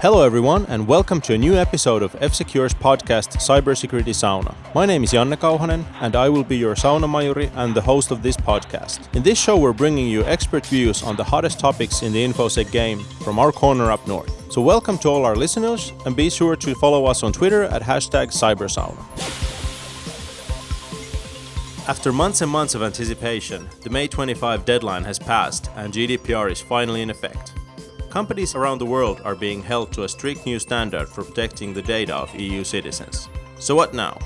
Hello everyone and welcome to a new episode of F-Secure's podcast Cybersecurity Sauna. My name is Janne Kauhanen and I will be your sauna majuri and the host of this podcast. In this show we're bringing you expert views on the hottest topics in the InfoSec game from our corner up north. So welcome to all our listeners and be sure to follow us on Twitter at #CyberSauna. After months and months of anticipation, the May 25 deadline has passed and GDPR is finally in effect. Companies around the world are being held to a strict new standard for protecting the data of EU citizens. So what now?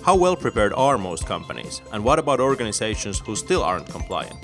How well prepared are most companies? And what about organizations who still aren't compliant?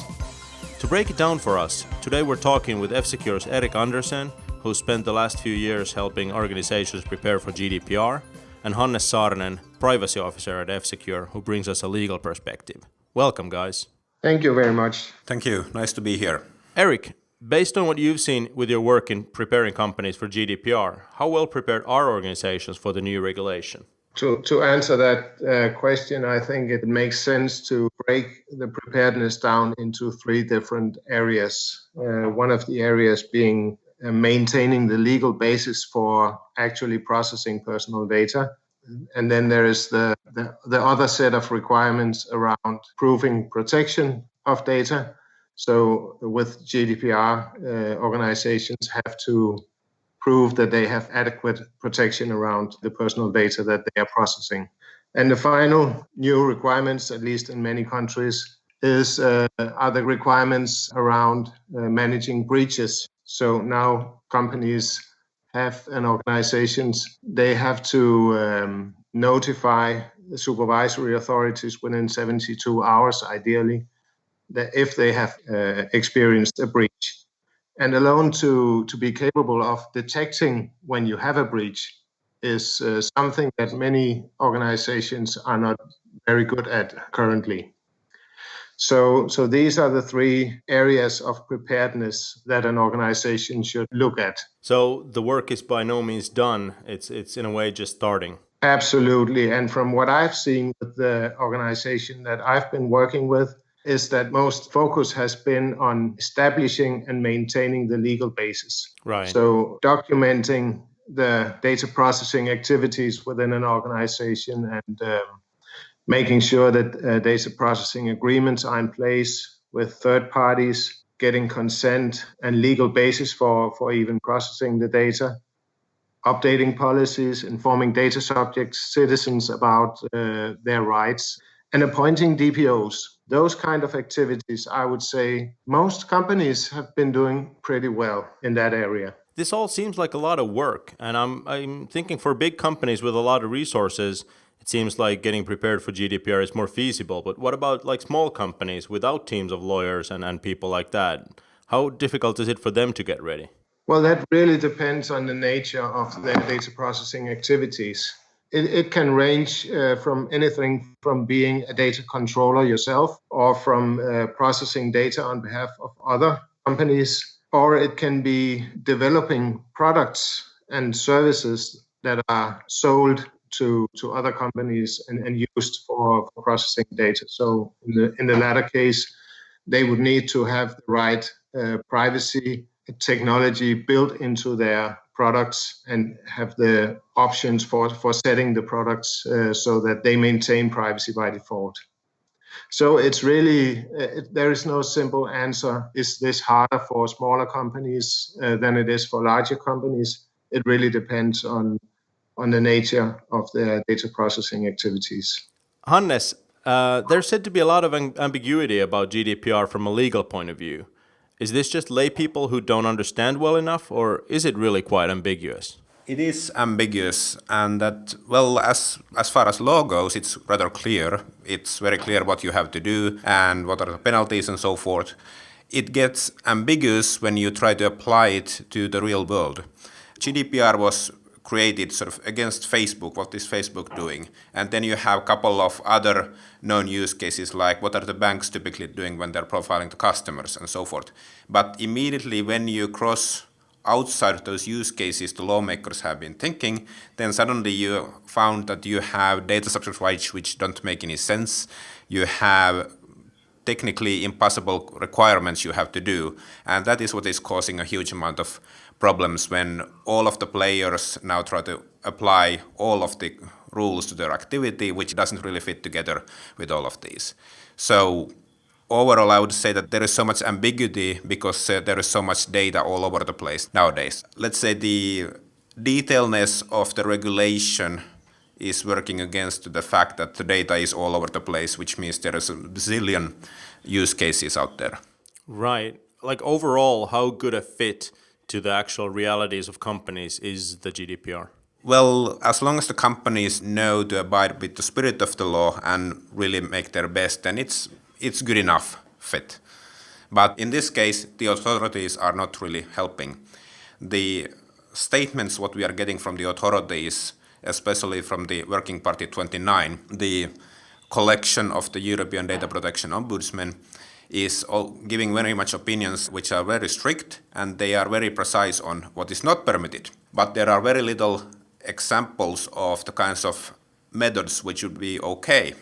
To break it down for us, today we're talking with F-Secure's Erik Andersen, who spent the last few years helping organizations prepare for GDPR, and Hannes Saarinen, privacy officer at F-Secure, who brings us a legal perspective. Welcome, guys. Thank you very much. Thank you. Nice to be here. Erik, based on what you've seen with your work in preparing companies for GDPR, how well prepared are organizations for the new regulation? To answer that question, I think it makes sense to break the preparedness down into three different areas. One of the areas being maintaining the legal basis for actually processing personal data. And then there is the other set of requirements around proving protection of data. So with GDPR, organizations have to prove that they have adequate protection around the personal data that they are processing. And the final new requirements, at least in many countries, are the requirements around managing breaches. So now companies and organizations, they have to notify the supervisory authorities within 72 hours, ideally, that if they have experienced a breach. And alone to be capable of detecting when you have a breach is something that many organizations are not very good at currently. So these are the three areas of preparedness that an organization should look at. So the work is by no means done. It's in a way just starting. Absolutely. And from what I've seen with the organization that I've been working with, is that most focus has been on establishing and maintaining the legal basis. Right. So documenting the data processing activities within an organization and making sure that data processing agreements are in place with third parties, getting consent and legal basis for even processing the data, updating policies, informing data subjects, citizens about their rights, and appointing DPOs. Those kind of activities, I would say, most companies have been doing pretty well in that area. This all seems like a lot of work, and I'm thinking for big companies with a lot of resources, it seems like getting prepared for GDPR is more feasible. But what about like small companies without teams of lawyers and people like that? How difficult is it for them to get ready? Well, that really depends on the nature of their data processing activities. It can range from anything from being a data controller yourself or from processing data on behalf of other companies, or it can be developing products and services that are sold to other companies and used for processing data. So in the latter case, they would need to have the right privacy technology built into their products and have the options for setting the products so that they maintain privacy by default. So it's really, there is no simple answer. Is this harder for smaller companies than it is for larger companies? It really depends on the nature of their data processing activities. Hannes, there's said to be a lot of ambiguity about GDPR from a legal point of view. Is this just lay people who don't understand well enough, or is it really quite ambiguous? It is ambiguous, and that, well, as far as law goes, it's rather clear. It's very clear what you have to do and what are the penalties and so forth. It gets ambiguous when you try to apply it to the real world. GDPR was created sort of against Facebook. What is Facebook doing? And then you have a couple of other known use cases, like what are the banks typically doing when they're profiling the customers and so forth. But immediately when you cross outside of those use cases the lawmakers have been thinking, then suddenly you found that you have data subject rights which don't make any sense. You have technically impossible requirements you have to do. And that is what is causing a huge amount of problems when all of the players now try to apply all of the rules to their activity, which doesn't really fit together with all of these. So overall, I would say that there is so much ambiguity because there is so much data all over the place nowadays. Let's say the detailness of the regulation is working against the fact that the data is all over the place, which means there is a bazillion use cases out there. Right. Like overall, how good a fit to the actual realities of companies is the GDPR? Well, as long as the companies know to abide with the spirit of the law and really make their best, then it's good enough fit. But in this case, the authorities are not really helping. The statements what we are getting from the authorities, especially from the Working Party 29, the collection of the European Data Protection Ombudsman, is giving very much opinions which are very strict and they are very precise on what is not permitted. But there are very little examples of the kinds of methods which would be okay,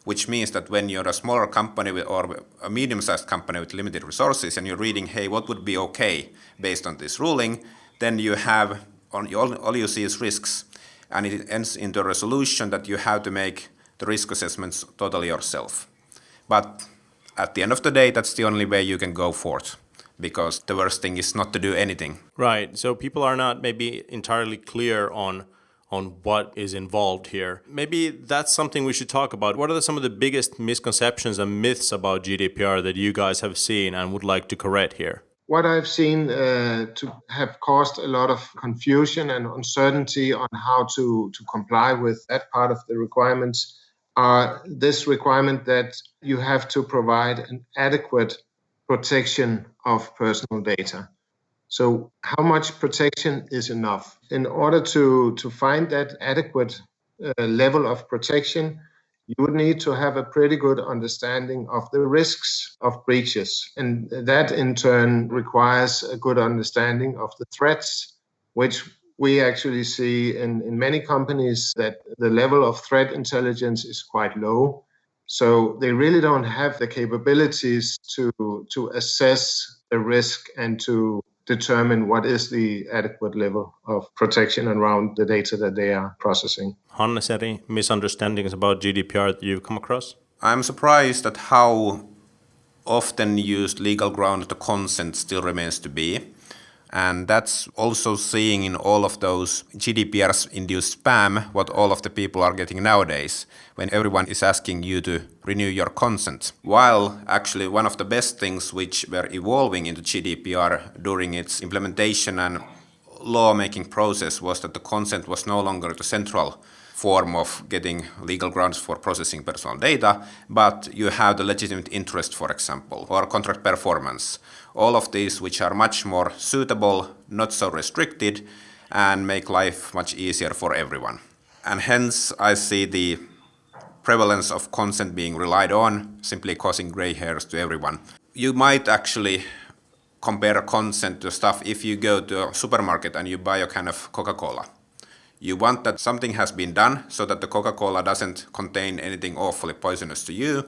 which means that when you're a smaller company or a medium-sized company with limited resources and you're reading, hey, what would be okay based on this ruling, then you have, all you see is risks. And it ends into a resolution that you have to make the risk assessments totally yourself. But at the end of the day, that's the only way you can go forth, because the worst thing is not to do anything. Right. So people are not maybe entirely clear on what is involved here. Maybe that's something we should talk about. What are some of the biggest misconceptions and myths about GDPR that you guys have seen and would like to correct here? What I've seen to have caused a lot of confusion and uncertainty on how to comply with that part of the requirements are this requirement that you have to provide an adequate protection of personal data. So how much protection is enough? In order to find that adequate level of protection, you would need to have a pretty good understanding of the risks of breaches. And that in turn requires a good understanding of the threats, which we actually see in many companies that the level of threat intelligence is quite low. So they really don't have the capabilities to assess the risk and to determine what is the adequate level of protection around the data that they are processing. Hannes, any misunderstandings about GDPR that you've come across? I'm surprised at how often used legal ground the consent still remains to be. And that's also seeing in all of those GDPR-induced spam what all of the people are getting nowadays, when everyone is asking you to renew your consent. While actually one of the best things which were evolving into GDPR during its implementation and lawmaking process was that the consent was no longer the central form of getting legal grounds for processing personal data, but you have the legitimate interest, for example, or contract performance. All of these which are much more suitable, not so restricted, and make life much easier for everyone. And hence I see the prevalence of consent being relied on, simply causing gray hairs to everyone. You might actually compare consent to stuff if you go to a supermarket and you buy a can of Coca-Cola. You want that something has been done so that the Coca-Cola doesn't contain anything awfully poisonous to you.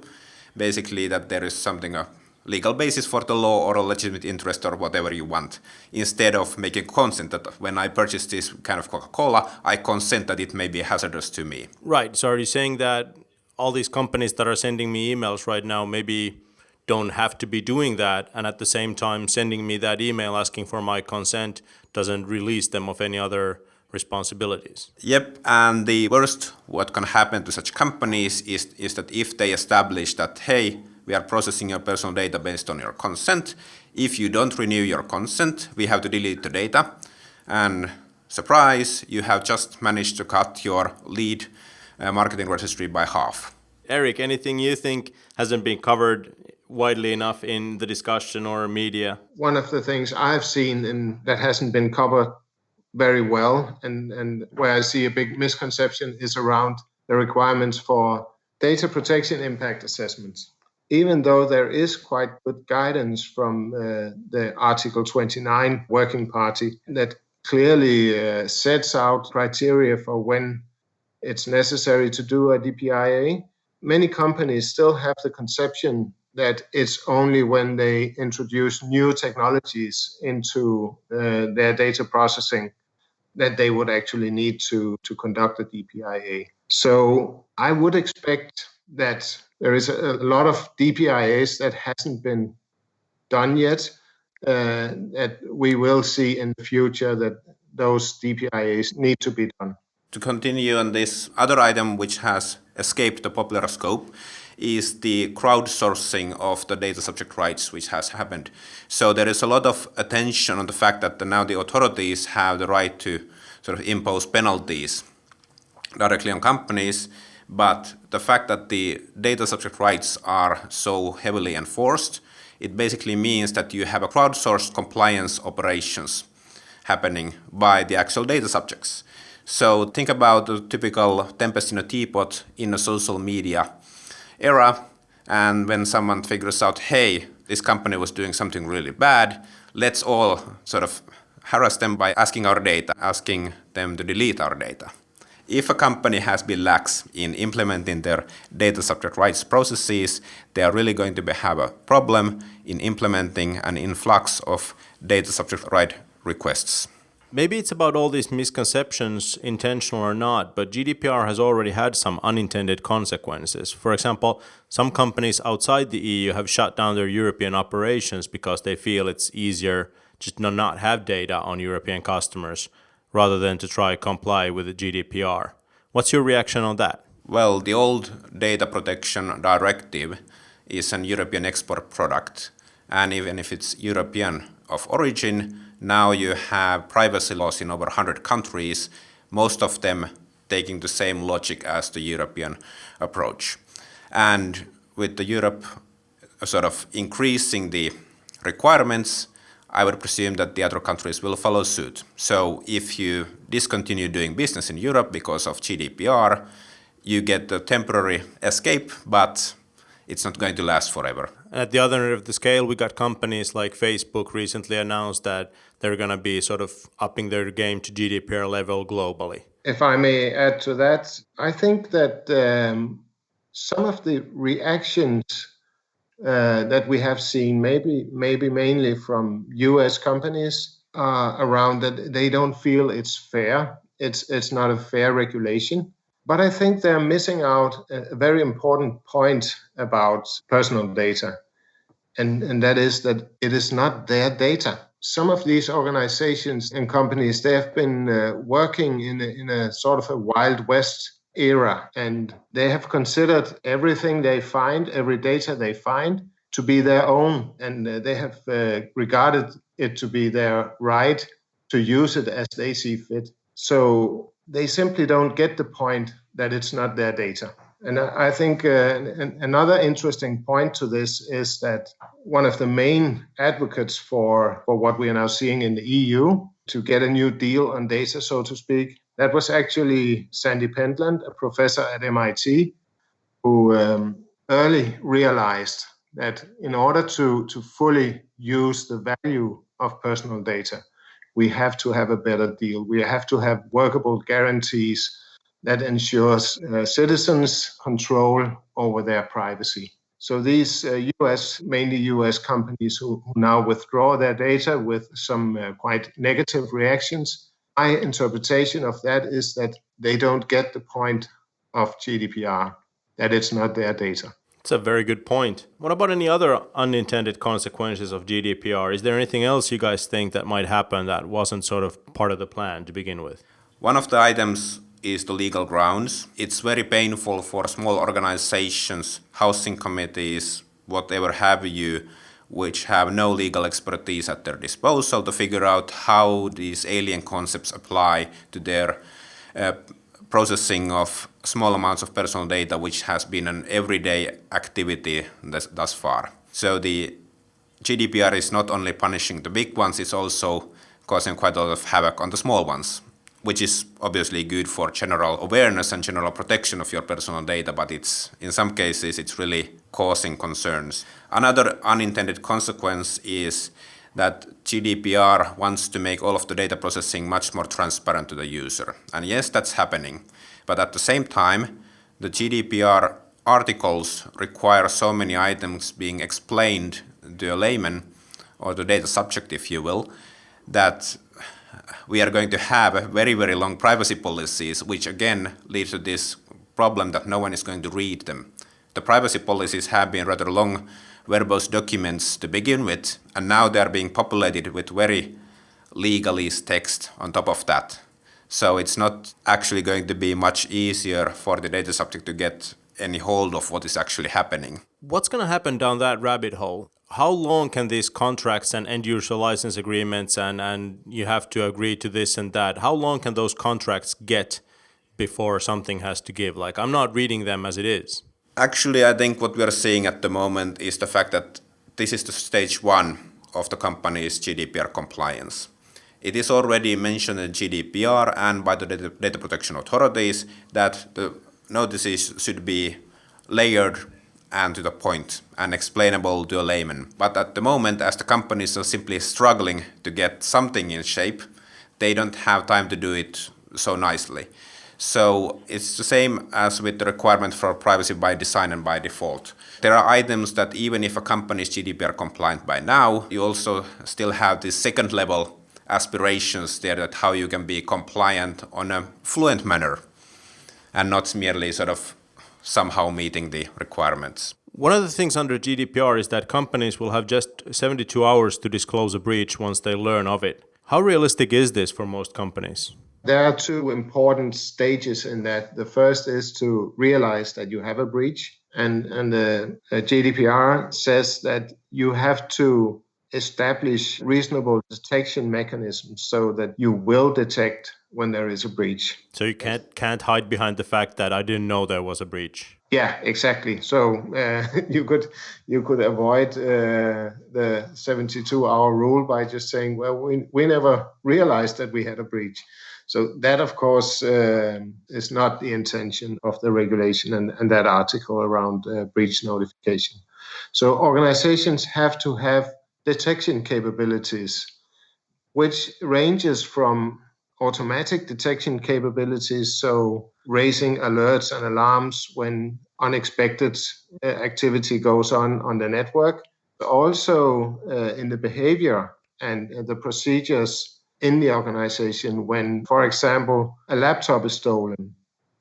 Basically that there is something, a legal basis for the law or a legitimate interest or whatever you want. Instead of making consent that when I purchase this kind of Coca-Cola, I consent that it may be hazardous to me. Right. So are you saying that all these companies that are sending me emails right now maybe don't have to be doing that, and at the same time sending me that email asking for my consent doesn't release them of any other responsibilities? Yep, and the worst what can happen to such companies is that if they establish that, hey, we are processing your personal data based on your consent, if you don't renew your consent, we have to delete the data, and surprise, you have just managed to cut your lead marketing registry by half. Erik, anything you think hasn't been covered widely enough in the discussion or media? One of the things I've seen that hasn't been covered very well and where I see a big misconception is around the requirements for data protection impact assessments. Even though there is quite good guidance from the Article 29 Working Party that clearly sets out criteria for when it's necessary to do a DPIA, many companies still have the conception that it's only when they introduce new technologies into their data processing that they would actually need to conduct a DPIA. So I would expect that there is a lot of DPIAs that hasn't been done yet, that we will see in the future that those DPIAs need to be done. To continue on this other item which has escaped the popular scope is the crowdsourcing of the data subject rights which has happened. So there is a lot of attention on the fact that now the authorities have the right to sort of impose penalties directly on companies, but the fact that the data subject rights are so heavily enforced, it basically means that you have a crowdsourced compliance operations happening by the actual data subjects. So think about the typical tempest in a teapot in a social media era, and when someone figures out, hey, this company was doing something really bad, let's all sort of harass them by asking our data, asking them to delete our data. If a company has been lax in implementing their data subject rights processes, they are really going to have a problem in implementing an influx of data subject right requests. Maybe it's about all these misconceptions, intentional or not, but GDPR has already had some unintended consequences. For example, some companies outside the EU have shut down their European operations because they feel it's easier just to not have data on European customers rather than to try comply with the GDPR. What's your reaction on that? Well, the old data protection directive is an European export product, and even if it's European of origin, now you have privacy laws in over 100 countries, most of them taking the same logic as the European approach. And with the Europe sort of increasing the requirements, I would presume that the other countries will follow suit. So if you discontinue doing business in Europe because of GDPR, you get a temporary escape, but it's not going to last forever. At the other end of the scale, we got companies like Facebook recently announced that they're going to be sort of upping their game to GDPR level globally. If I may add to that, I think that some of the reactions that we have seen, maybe mainly from US companies around that they don't feel it's fair. It's not a fair regulation. But I think they're missing out a very important point about personal data. And that is that it is not their data. Some of these organizations and companies, they have been working in a sort of a Wild West era, and they have considered everything they find, every data they find, to be their own, and they have regarded it to be their right to use it as they see fit. So they simply don't get the point that it's not their data. And I think another interesting point to this is that one of the main advocates for what we are now seeing in the EU to get a new deal on data, so to speak, that was actually Sandy Pentland, a professor at MIT, who early realized that in order to fully use the value of personal data, we have to have a better deal. We have to have workable guarantees that ensures citizens control over their privacy. So these mainly US companies who now withdraw their data with some quite negative reactions, my interpretation of that is that they don't get the point of GDPR, that it's not their data. That's a very good point. What about any other unintended consequences of GDPR? Is there anything else you guys think that might happen that wasn't sort of part of the plan to begin with? One of the items is the legal grounds. It's very painful for small organizations, housing committees, whatever have you, which have no legal expertise at their disposal to figure out how these alien concepts apply to their processing of small amounts of personal data, which has been an everyday activity thus far. So the GDPR is not only punishing the big ones, it's also causing quite a lot of havoc on the small ones, which is obviously good for general awareness and general protection of your personal data, but in some cases it's really causing concerns. Another unintended consequence is that GDPR wants to make all of the data processing much more transparent to the user. And yes, that's happening. But at the same time, the GDPR articles require so many items being explained to a layman, or the data subject, if you will, that we are going to have very, very long privacy policies, which again leads to this problem that no one is going to read them. The privacy policies have been rather long, verbose documents to begin with, and now they are being populated with very legalese text on top of that. So it's not actually going to be much easier for the data subject to get any hold of what is actually happening. What's going to happen down that rabbit hole? How long can these contracts and end-user license agreements and you have to agree to this and that, how long can those contracts get before something has to give? Like, I'm not reading them as it is. Actually, I think what we are seeing at the moment is the fact that this is the stage one of the company's GDPR compliance. It is already mentioned in GDPR and by the data protection authorities that the notices should be layered and to the point and explainable to a layman. But at the moment, as the companies are simply struggling to get something in shape, they don't have time to do it so nicely. So it's the same as with the requirement for privacy by design and by default. There are items that even if a company is GDPR compliant by now, you also still have this second level aspirations there, that how you can be compliant on a fluent manner and not merely sort of somehow meeting the requirements. One of the things under GDPR is that companies will have just 72 hours to disclose a breach once they learn of it. How realistic is this for most companies? There are two important stages in that. The first is to realize that you have a breach, and the GDPR says that you have to establish reasonable detection mechanisms so that you will detect when there is a breach. So you can't hide behind the fact that I didn't know there was a breach. Yeah, exactly. So you could avoid the 72-hour rule by just saying, well, we never realized that we had a breach. So that, of course, is not the intention of the regulation and that article around breach notification. So organizations have to have detection capabilities, which ranges from automatic detection capabilities, so raising alerts and alarms when unexpected activity goes on the network, also in the behavior and the procedures in the organization when, for example, a laptop is stolen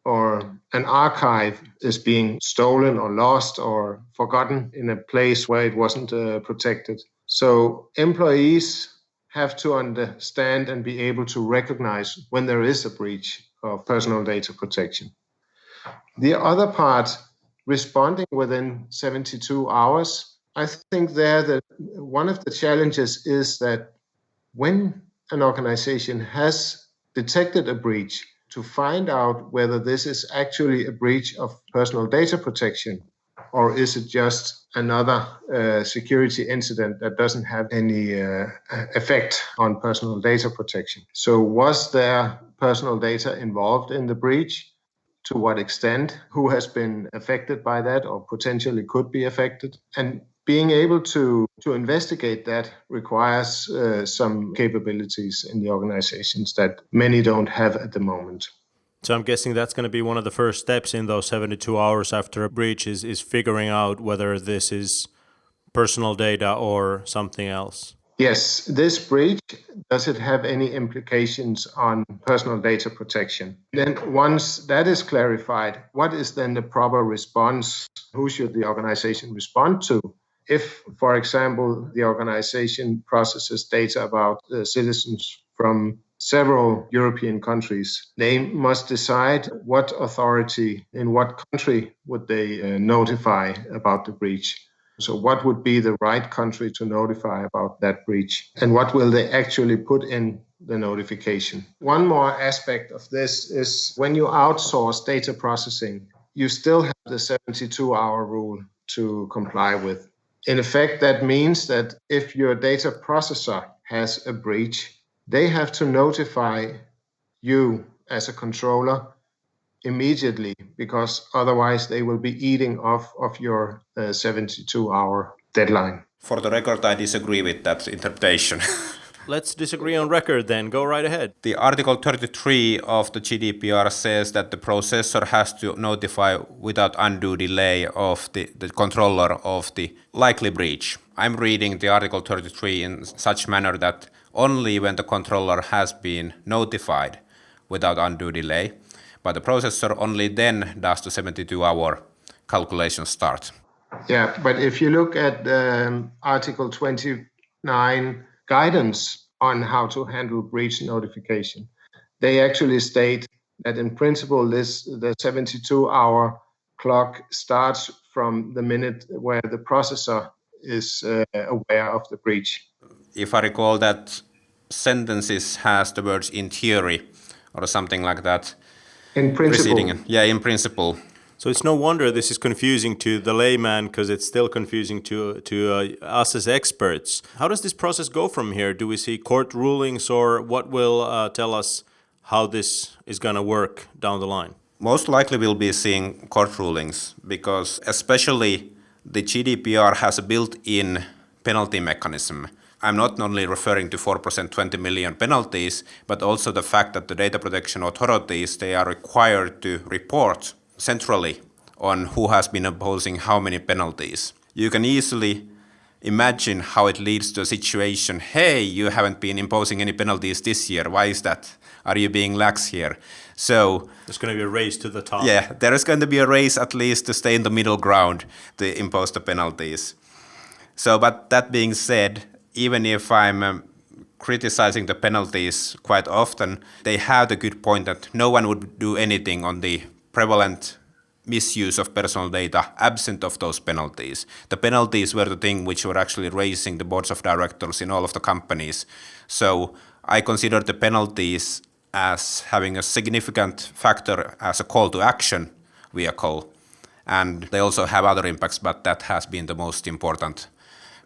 or an archive is being stolen or lost or forgotten in a place where it wasn't protected. So employees have to understand and be able to recognize when there is a breach of personal data protection. The other part, responding within 72 hours, I think there that one of the challenges is that when an organization has detected a breach, to find out whether this is actually a breach of personal data protection or is it just another security incident that doesn't have any effect on personal data protection. So was there personal data involved in the breach? To what extent? Who has been affected by that or potentially could be affected? And being able to investigate that requires some capabilities in the organizations that many don't have at the moment. So I'm guessing that's going to be one of the first steps in those 72 hours after a breach is figuring out whether this is personal data or something else. Yes, this breach, does it have any implications on personal data protection? Then once that is clarified, what is then the proper response? Who should the organization respond to? If, for example, the organization processes data about citizens from several European countries, they must decide what authority in what country would they notify about the breach. So what would be the right country to notify about that breach? And what will they actually put in the notification? One more aspect of this is when you outsource data processing, you still have the 72-hour rule to comply with. In effect, that means that if your data processor has a breach, they have to notify you as a controller immediately, because otherwise they will be eating off of your 72-hour deadline. For the record, I disagree with that interpretation. Let's disagree on record then. Go right ahead. The Article 33 of the GDPR says that the processor has to notify without undue delay of the controller of the likely breach. I'm reading the Article 33 in such manner that only when the controller has been notified without undue delay, but the processor only then does the 72-hour calculation start. Yeah, but if you look at Article 29 guidance on how to handle breach notification, they actually state that in principle the 72-hour clock starts from the minute where the processor is aware of the breach. If I recall, that sentences has the words "in theory" or something like that. In principle. Yeah, in principle. So it's no wonder this is confusing to the layman, because it's still confusing to us as experts. How does this process go from here? Do we see court rulings, or what will tell us how this is going to work down the line? Most likely we'll be seeing court rulings, because especially the GDPR has a built-in penalty mechanism. I'm not only referring to 4% 20 million penalties, but also the fact that the data protection authorities, they are required to report centrally on who has been imposing how many penalties. You can easily imagine how it leads to a situation, hey, you haven't been imposing any penalties this year, why is that? Are you being lax here? So there's going to be a race to the top. Yeah, there is going to be a race at least to stay in the middle ground to impose the penalties. So, but that being said, even if I'm criticizing the penalties quite often, they have the good point that no one would do anything on the prevalent misuse of personal data absent of those penalties. The penalties were the thing which were actually raising the boards of directors in all of the companies. So I consider the penalties as having a significant factor as a call to action vehicle. And they also have other impacts, but that has been the most important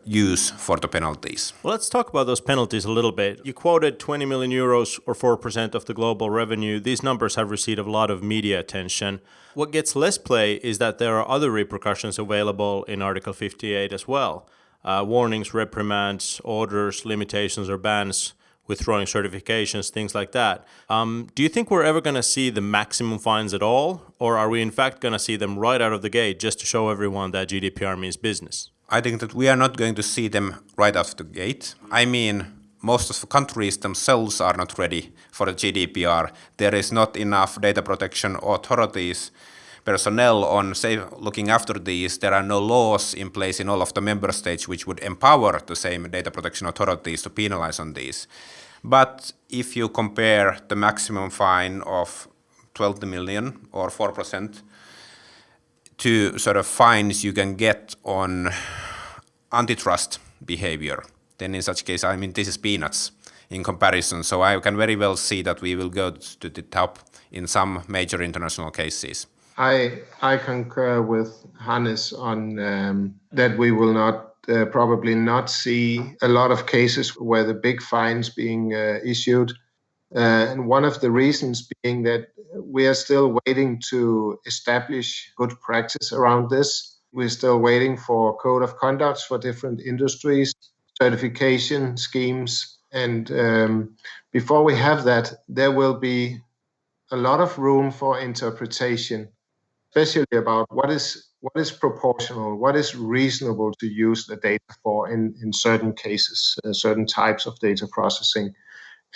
use for the penalties. Well, let's talk about those penalties a little bit. You quoted 20 million euros or 4% of the global revenue. These numbers have received a lot of media attention. What gets less play is that there are other repercussions available in Article 58 as well. Warnings, reprimands, orders, limitations or bans, withdrawing certifications, things like that. Do you think we're ever going to see the maximum fines at all? Or are we in fact going to see them right out of the gate just to show everyone that GDPR means business? I think that we are not going to see them right out of the gate. I mean, most of the countries themselves are not ready for the GDPR. There is not enough data protection authorities personnel on looking after these. There are no laws in place in all of the member states which would empower the same data protection authorities to penalize on these. But if you compare the maximum fine of 12 million or 4% to sort of fines you can get on antitrust behavior, then in such case, I mean, this is peanuts in comparison. So I can very well see that we will go to the top in some major international cases. I concur with Hannes on that we will not probably not see a lot of cases where the big fines being issued. And one of the reasons being that we are still waiting to establish good practice around this. We're still waiting for code of conducts for different industries, certification schemes. And before we have that, there will be a lot of room for interpretation, especially about what is proportional, what is reasonable to use the data for in certain cases, certain types of data processing,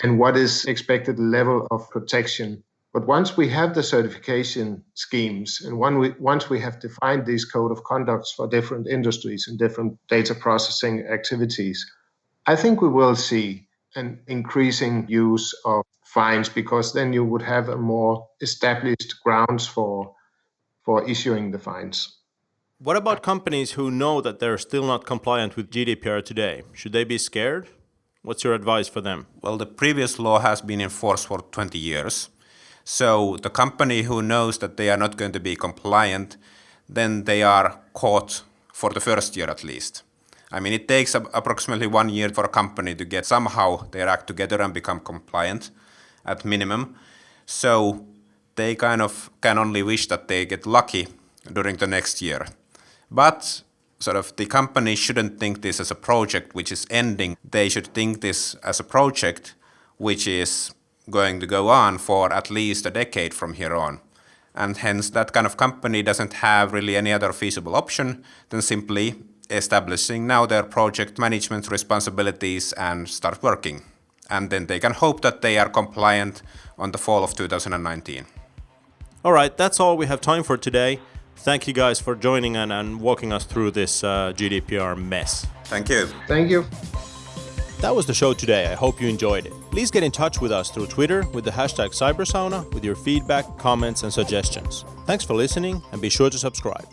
and what is expected level of protection. But once we have the certification schemes and once we have defined these code of conducts for different industries and different data processing activities, I think we will see an increasing use of fines, because then you would have a more established grounds for issuing the fines. What about companies who know that they're still not compliant with GDPR today? Should they be scared? What's your advice for them? Well, the previous law has been in force for 20 years. So the company who knows that they are not going to be compliant, then they are caught for the first year at least. I mean, it takes approximately 1 year for a company to get somehow their act together and become compliant at minimum. So they kind of can only wish that they get lucky during the next year. But sort of the company shouldn't think this as a project which is ending. They should think this as a project which is going to go on for at least a decade from here on. And hence that kind of company doesn't have really any other feasible option than simply establishing now their project management responsibilities and start working. And then they can hope that they are compliant on the fall of 2019. All right, that's all we have time for today. Thank you guys for joining and walking us through this GDPR mess. Thank you. Thank you. That was the show today. I hope you enjoyed it. Please get in touch with us through Twitter with the hashtag Cybersauna with your feedback, comments, and suggestions. Thanks for listening, and be sure to subscribe.